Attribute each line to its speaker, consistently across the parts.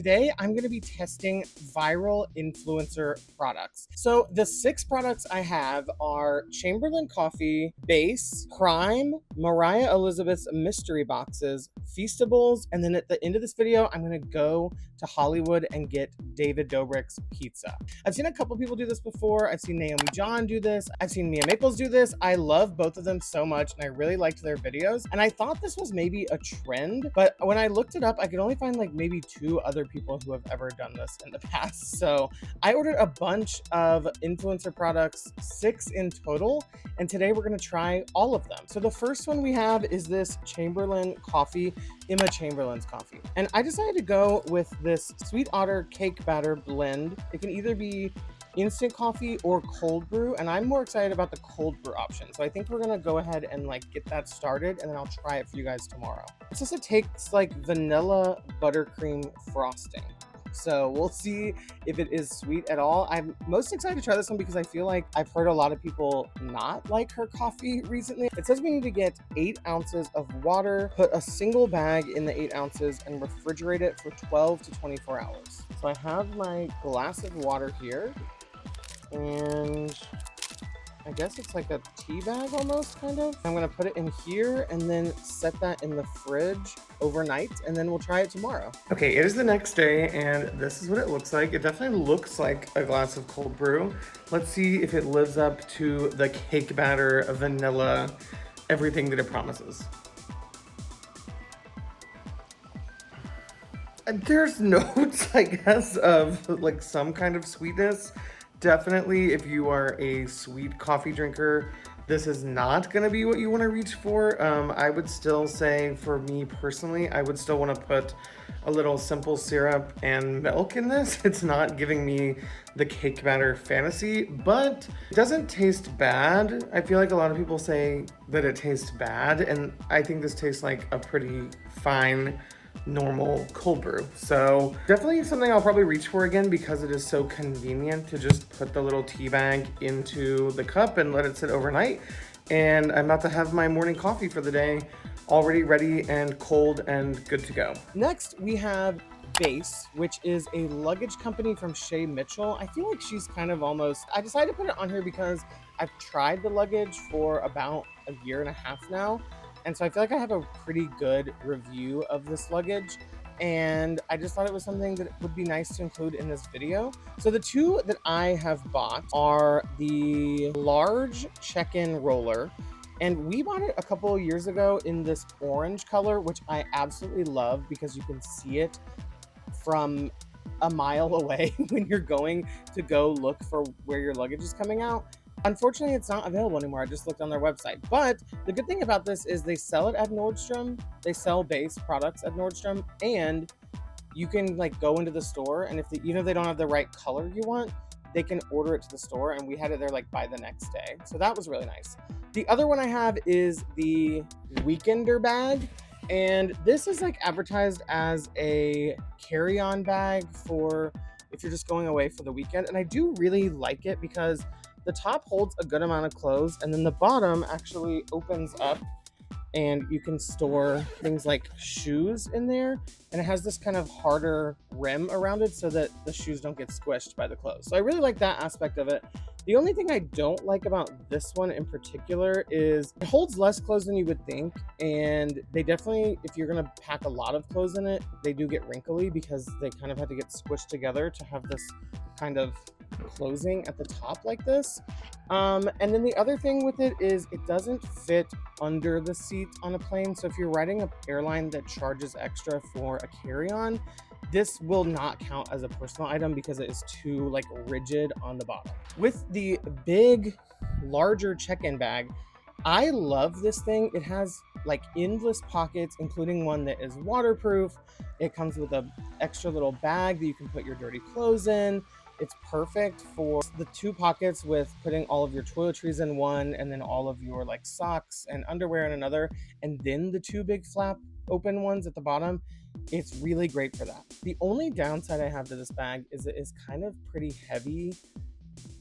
Speaker 1: today I'm going to be testing viral influencer products. So the 6 products I have are Chamberlain Coffee, Base, Prime, Mariah Elizabeth's mystery boxes, Feastables, and then at the end of this video, I'm going to go to Hollywood and get David Dobrik's pizza. I've seen a couple people do this before. I've seen Naomi John do this. I've seen Mia Maples do this. I love both of them so much, and I really liked their videos. And I thought this was maybe a trend, but when I looked it up, I could only find like maybe 2 other people who have ever done this in the past. So I ordered a bunch of influencer products, 6 in total, and today we're gonna try all of them. So the first one we have is this Chamberlain Coffee, Emma Chamberlain's coffee. And I decided to go with this Sweet Otter cake batter blend. It can either be instant coffee or cold brew, and I'm more excited about the cold brew option. So I think we're gonna go ahead and like get that started, and then I'll try it for you guys tomorrow. It's just, it takes like vanilla buttercream frosting. So we'll see if it is sweet at all. I'm most excited to try this one because I feel like I've heard a lot of people not like her coffee recently. It says we need to get 8 ounces of water, put a single bag in the 8 ounces, and refrigerate it for 12 to 24 hours. So I have my glass of water here, and I guess it's like a tea bag almost, kind of. I'm gonna put it in here and then set that in the fridge overnight, and then we'll try it tomorrow. Okay, it is the next day, and this is what it looks like. It definitely looks like a glass of cold brew. Let's see if it lives up to the cake batter, vanilla, everything that it promises. There's notes, I guess, of like some kind of sweetness. Definitely, if you are a sweet coffee drinker, this is not gonna be what you wanna reach for. I would still say, for me personally, I would still wanna put a little simple syrup and milk in this. It's not giving me the cake batter fantasy, but it doesn't taste bad. I feel like a lot of people say that it tastes bad, and I think this tastes like a pretty fine, normal cold brew. So definitely something I'll probably reach for again because it is so convenient to just put the little tea bag into the cup and let it sit overnight. And I'm about to have my morning coffee for the day, already ready and cold and good to go. Next, we have Base, which is a luggage company from Shay Mitchell. I feel like she's kind of almost, I decided to put it on here because I've tried the luggage for about a year and a half now. And so I feel like I have a pretty good review of this luggage, and I just thought it was something that would be nice to include in this video. So the 2 that I have bought are the large check-in roller, and we bought it a couple of years ago in this orange color, which I absolutely love because you can see it from a mile away when you're going to go look for where your luggage is coming out. Unfortunately, it's not available anymore. I just looked on their website. But the good thing about this is they sell it at Nordstrom. They sell Base products at Nordstrom, and you can like go into the store, and even if they don't have the right color you want, they can order it to the store, and we had it there like by the next day. So that was really nice. The other one I have is the Weekender bag, and this is like advertised as a carry-on bag for if you're just going away for the weekend. And I do really like it because the top holds a good amount of clothes, and then the bottom actually opens up and you can store things like shoes in there, and it has this kind of harder rim around it so that the shoes don't get squished by the clothes. So I really like that aspect of it. The only thing I don't like about this one in particular is it holds less clothes than you would think, and they definitely, if you're gonna pack a lot of clothes in it, they do get wrinkly because they kind of had to get squished together to have this kind of closing at the top like this. And then the other thing with it is it doesn't fit under the seat on a plane. So if you're riding an airline that charges extra for a carry-on, this will not count as a personal item because it is too like rigid on the bottom. With the big, larger check-in bag, I love this thing. It has like endless pockets, including one that is waterproof. It comes with an extra little bag that you can put your dirty clothes in. It's perfect for the 2 pockets with putting all of your toiletries in one, and then all of your like socks and underwear in another, and then the 2 big flap open ones at the bottom. It's really great for that. The only downside I have to this bag is it is kind of pretty heavy,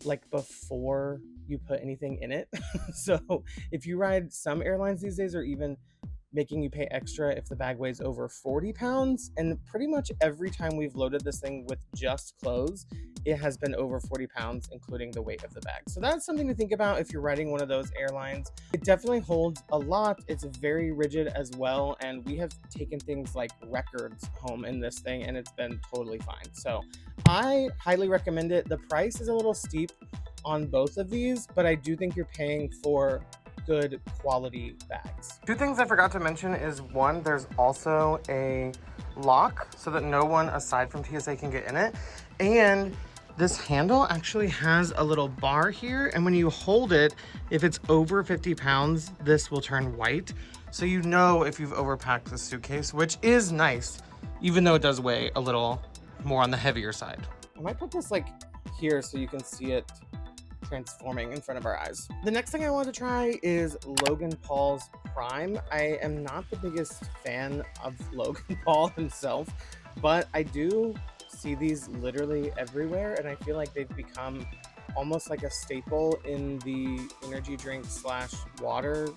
Speaker 1: like before you put anything in it. So if you ride some airlines these days, or even making you pay extra if the bag weighs over 40 pounds. And pretty much every time we've loaded this thing with just clothes, it has been over 40 pounds, including the weight of the bag. So that's something to think about if you're riding one of those airlines. It definitely holds a lot. It's very rigid as well. And we have taken things like records home in this thing, and it's been totally fine. So I highly recommend it. The price is a little steep on both of these, but I do think you're paying for good quality bags. Two things I forgot to mention is, one, there's also a lock so that no one aside from TSA can get in it. And this handle actually has a little bar here, and when you hold it, if it's over 50 pounds, this will turn white. So you know if you've overpacked the suitcase, which is nice, even though it does weigh a little more on the heavier side. I might put this like here so you can see it transforming in front of our eyes. The next thing I wanted to try is Logan Paul's Prime. I am not the biggest fan of Logan Paul himself, but I do see these literally everywhere, and I feel like they've become almost like a staple in the energy drink slash water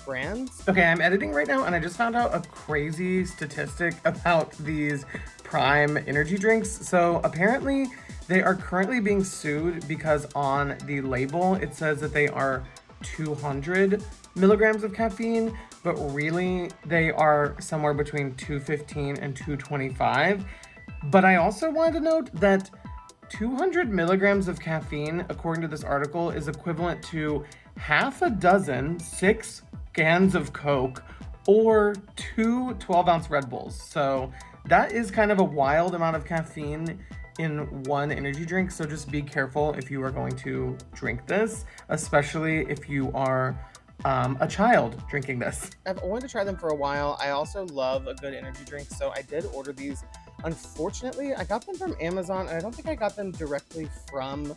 Speaker 1: brands. Okay, I'm editing right now, and I just found out a crazy statistic about these Prime energy drinks. So apparently they are currently being sued because on the label it says that they are 200 milligrams of caffeine, but really they are somewhere between 215 and 225. But I also wanted to note that 200 milligrams of caffeine, according to this article, is equivalent to half a dozen 6 cans of Coke or 2 12-ounce Red Bulls. So that is kind of a wild amount of caffeine in one energy drink. So just be careful if you are going to drink this, especially if you are a child drinking this. I've wanted to try them for a while. I also love a good energy drink, so I did order these. Unfortunately, I got them from Amazon, and I don't think I got them directly from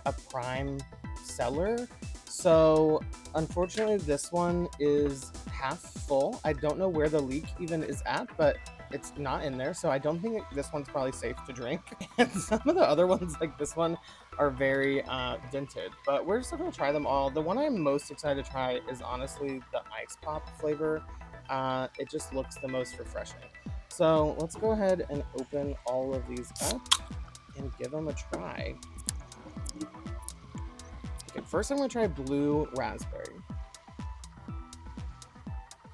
Speaker 1: a Prime seller. So unfortunately, this one is half full. I don't know where the leak even is at, but it's not in there. So I don't think this one's probably safe to drink. And some of the other ones, like this one, are very dented, but we're still gonna try them all. The one I'm most excited to try is honestly the ice pop flavor. It just looks the most refreshing. So let's go ahead and open all of these up and give them a try. Okay, first I'm gonna try blue raspberry.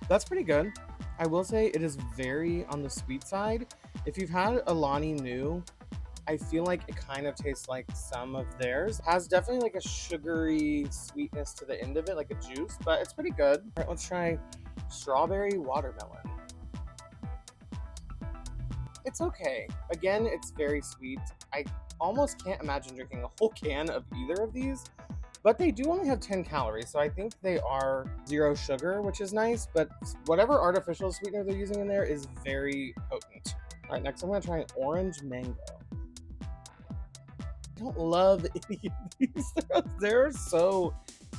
Speaker 1: That's pretty good. I will say it is very on the sweet side. If you've had Alani Nu, I feel like it kind of tastes like some of theirs. It has definitely like a sugary sweetness to the end of it, like a juice, but it's pretty good. All right, let's try strawberry watermelon. It's okay. Again, it's very sweet. I almost can't imagine drinking a whole can of either of these, but they do only have 10 calories, so I think they are 0 sugar, which is nice, but whatever artificial sweetener they're using in there is very potent. All right, next I'm gonna try an orange mango. I don't love any of these. They're so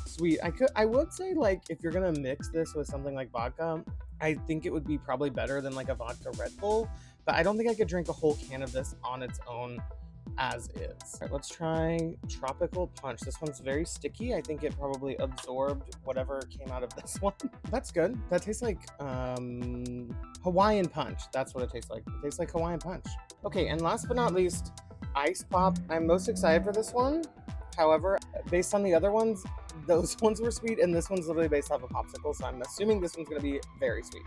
Speaker 1: sweet. I would say, like, if you're gonna mix this with something like vodka, I think it would be probably better than like a vodka Red Bull, but I don't think I could drink a whole can of this on its own as is. All right, let's try tropical punch. This one's very sticky. I think it probably absorbed whatever came out of this one. That's good. That tastes like Hawaiian punch. That's what it tastes like. It tastes like Hawaiian punch. Okay, and last but not least, ice pop. I'm most excited for this one. However, based on the other ones, those ones were sweet, and this one's literally based off a popsicle, so I'm assuming this one's gonna be very sweet.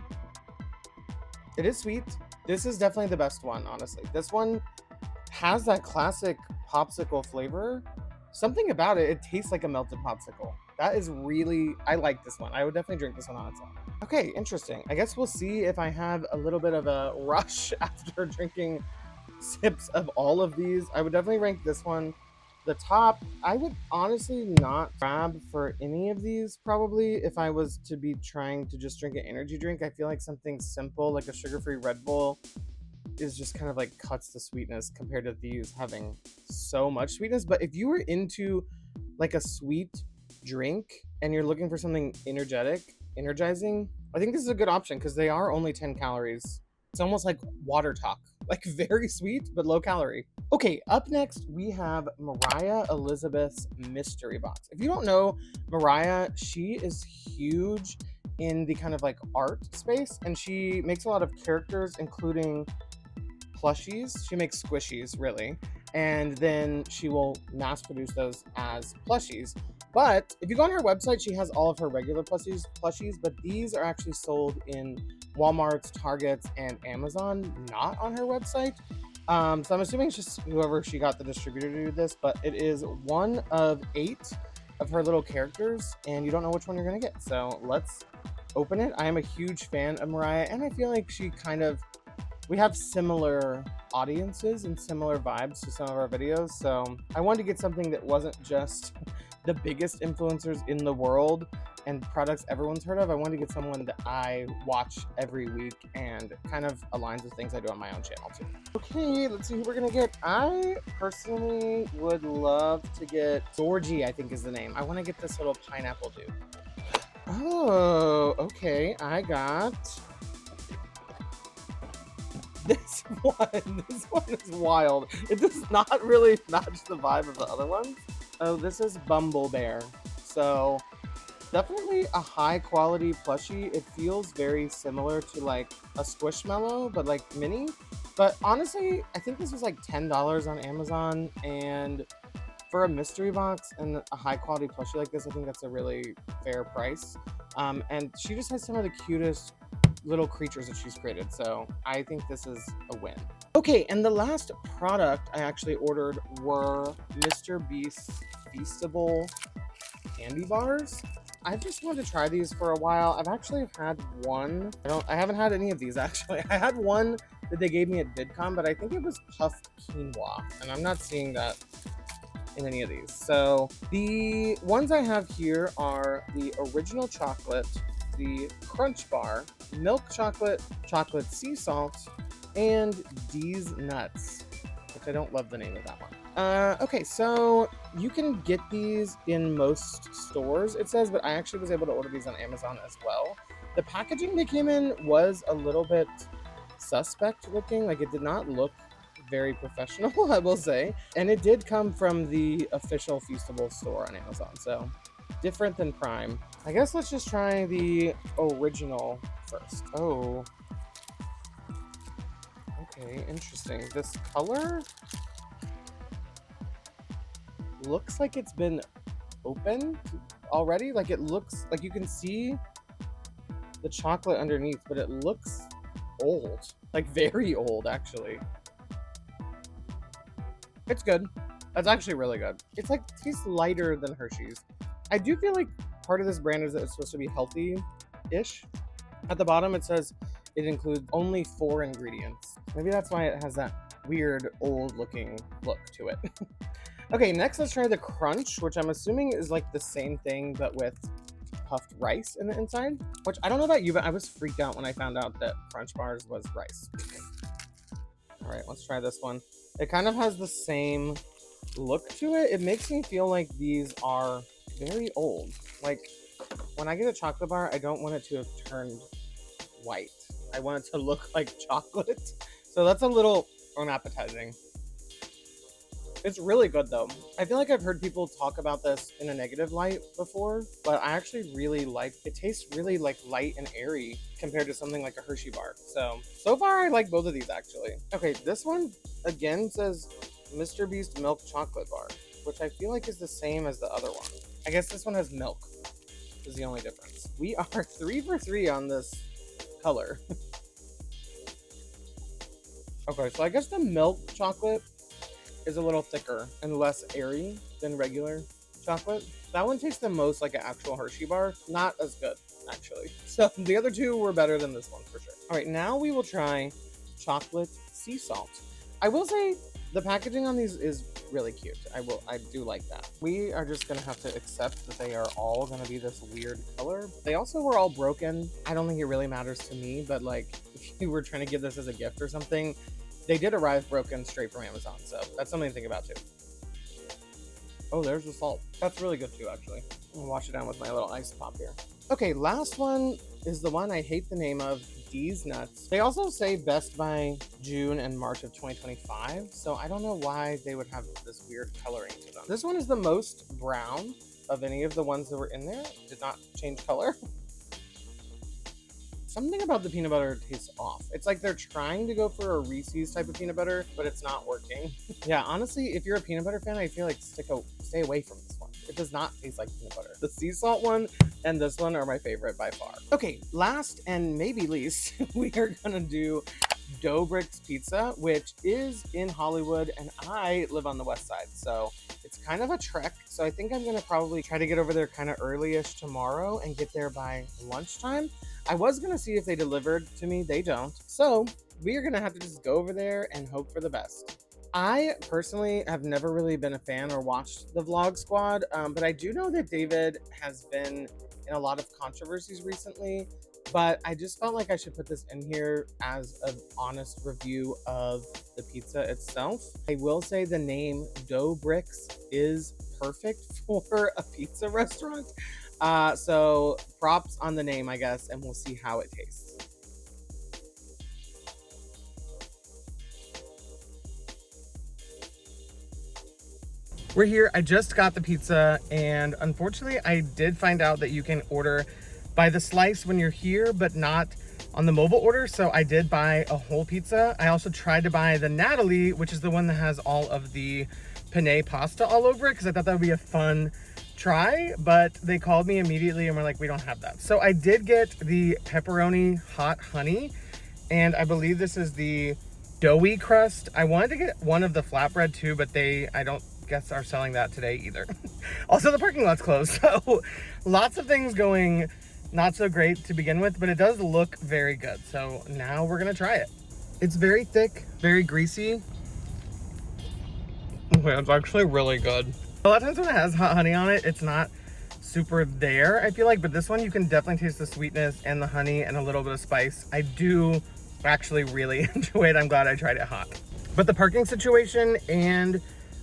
Speaker 1: It is sweet. This is definitely the best one, honestly. This one has that classic popsicle flavor. Something about it, it tastes like a melted popsicle. That is really, I like this one. I would definitely drink this one on its own. Okay, interesting. I guess we'll see if I have a little bit of a rush after drinking sips of all of these. I would definitely rank this one the top. I would honestly not grab for any of these probably if I was to be trying to just drink an energy drink. I feel like something simple like a sugar-free Red Bull is just kind of like cuts the sweetness compared to these having so much sweetness. But if you were into like a sweet drink and you're looking for something energizing, I think this is a good option because they are only 10 calories. It's almost like water talk, like very sweet, but low calorie. Okay, up next, we have Mariah Elizabeth's Mystery Box. If you don't know Mariah, she is huge in the kind of like art space, and she makes a lot of characters, including plushies. She makes squishies, really, and then she will mass produce those as plushies. But if you go on her website, she has all of her regular plushies, but these are actually sold in Walmart's, Targets, and Amazon, not on her website. So I'm assuming it's just whoever she got the distributor to do this, but it is one of 8 of her little characters, and you don't know which one you're gonna get. So let's open it. I am a huge fan of Mariah, and I feel like we have similar audiences and similar vibes to some of our videos. So I wanted to get something that wasn't just the biggest influencers in the world and products everyone's heard of. I wanted to get someone that I watch every week and kind of aligns with things I do on my own channel too. Okay, let's see who we're gonna get. I personally would love to get Georgie, I think is the name. I want to get this little pineapple dude. Oh, okay. I got this one. This one is wild. It does not really match the vibe of the other ones. Oh, this is Bumble Bear. So definitely a high quality plushie. It feels very similar to like a Squishmallow, but like mini. But honestly, I think this was like $10 on Amazon, and for a mystery box and a high quality plushie like this, I think that's a really fair price. And she just has some of the cutest little creatures that she's created, so I think this is a win. Okay, and the last product I actually ordered were Mr. Beast's Feastable candy bars. I've just wanted to try these for a while. I've actually had one. I haven't had any of these actually. I had one that they gave me at VidCon, but I think it was puffed quinoa, and I'm not seeing that in any of these. So the ones I have here are the original chocolate, the crunch bar, milk chocolate, chocolate sea salt, and D's nuts, which I don't love the name of that one. Okay, so you can get these in most stores, it says, but I actually was able to order these on Amazon as well. The packaging they came in was a little bit suspect looking. Like, it did not look very professional, I will say. And it did come from the official Feastables store on Amazon, so different than Prime. I guess let's just try the original first. Oh. Okay, interesting. This color looks like it's been opened already. Like, it looks like you can see the chocolate underneath, but it looks old. Like, very old, actually. It's good. That's actually really good. It's like, tastes lighter than Hershey's. I do feel like part of this brand is that it's supposed to be healthy-ish. At the bottom, it says it includes only 4 ingredients. Maybe that's why it has that weird, old-looking look to it. Okay, next let's try the crunch, which I'm assuming is like the same thing, but with puffed rice in the inside. Which, I don't know about you, but I was freaked out when I found out that Crunch Bars was rice. All right, let's try this one. It kind of has the same look to it. It makes me feel like these are very old. Like, when I get a chocolate bar, I don't want it to have turned white. I want it to look like chocolate. So that's a little unappetizing. It's really good though. I feel like I've heard people talk about this in a negative light before, but I actually really like it. Tastes really like light and airy compared to something like a Hershey bar. So far I like both of these actually. Okay, this one again says Mr. Beast milk chocolate bar, which I feel like is the same as the other one. I guess this one has milk is the only difference. We are 3 for 3 on this color. Okay, so I guess the milk chocolate is a little thicker and less airy than regular chocolate. That one tastes the most like an actual Hershey bar. Not as good, actually. So the other two were better than this one for sure. All right, now we will try chocolate sea salt. I will say the packaging on these is really cute. I do like that. We are just gonna have to accept that they are all gonna be this weird color. They also were all broken. I don't think it really matters to me, but like if you were trying to give this as a gift or something, they did arrive broken straight from Amazon, so that's something to think about too. Oh, there's the salt. That's really good too, actually. I'm gonna wash it down with my little ice pop here. Okay, last one is the one I hate the name of, D's Nuts. They also say best by June and March of 2025, so I don't know why they would have this weird coloring to them. This one is the most brown of any of the ones that were in there. It did not change color. something about the peanut butter tastes off. It's like they're trying to go for a Reese's type of peanut butter, but it's not working. Yeah, honestly, if you're a peanut butter fan, I feel like stay away from this one. It does not taste like peanut butter. The sea salt one and this one are my favorite by far. Okay, last and maybe least, we are gonna do Dough Bricks Pizza, which is in Hollywood, and I live on the west side, so it's kind of a trek. So I think I'm gonna probably try to get over there kind of early-ish tomorrow and get there by lunchtime. I was gonna see if they delivered to me, they don't. So we are gonna have to just go over there and hope for the best. I personally have never really been a fan or watched the Vlog Squad, but I do know that David has been in a lot of controversies recently. But I just felt like I should put this in here as an honest review of the pizza itself. I will say the name Dough Bricks is perfect for a pizza restaurant. So props on the name, I guess, and we'll see how it tastes. We're here. I just got the pizza, and unfortunately, I did find out that you can order by the slice when you're here, but not on the mobile order. So I did buy a whole pizza. I also tried to buy the Natalie, which is the one that has all of the penne pasta all over it, because I thought that would be a fun try, but they called me immediately and were like, we don't have that. So I did get the pepperoni hot honey, and I believe this is the doughy crust. I wanted to get one of the flatbread too, but I don't guess are selling that today either. Also, the parking lot's closed, so lots of things going not so great to begin with, but it does look very good. So now we're gonna try it. It's very thick, very greasy. Okay, it's actually really good. A lot of times when it has hot honey on it, it's not super there, I feel like, but this one you can definitely taste the sweetness and the honey and a little bit of spice. I do actually really enjoy it. I'm glad I tried it hot. But the parking situation and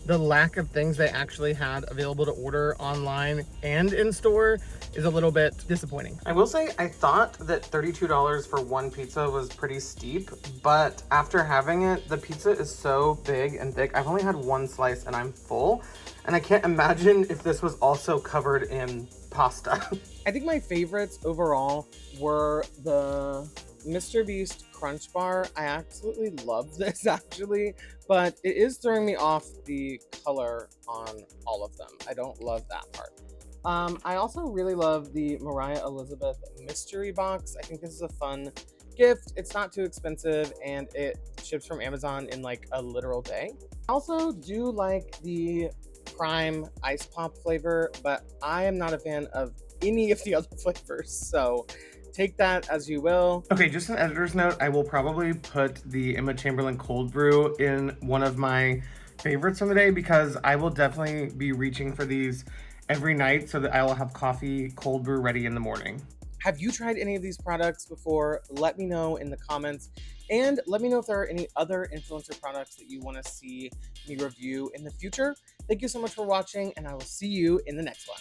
Speaker 1: the lack of things they actually had available to order online and in store is a little bit disappointing. I will say I thought that $32 for one pizza was pretty steep, but after having it, the pizza is so big and thick. I've only had one slice and I'm full, and I can't imagine if this was also covered in pasta. I think my favorites overall were the Mr. Beast Crunch Bar. I absolutely love this actually, but it is throwing me off the color on all of them. I don't love that part. I also really love the Mariah Elizabeth Mystery Box. I think this is a fun gift. It's not too expensive and it ships from Amazon in like a literal day. I also do like the Prime Ice Pop flavor, but I am not a fan of any of the other flavors, so take that as you will. Okay, just an editor's note, I will probably put the Emma Chamberlain cold brew in one of my favorites from the day, because I will definitely be reaching for these every night so that I will have coffee cold brew ready in the morning. Have you tried any of these products before? Let me know in the comments, and let me know if there are any other influencer products that you want to see me review in the future. Thank you so much for watching, and I will see you in the next one.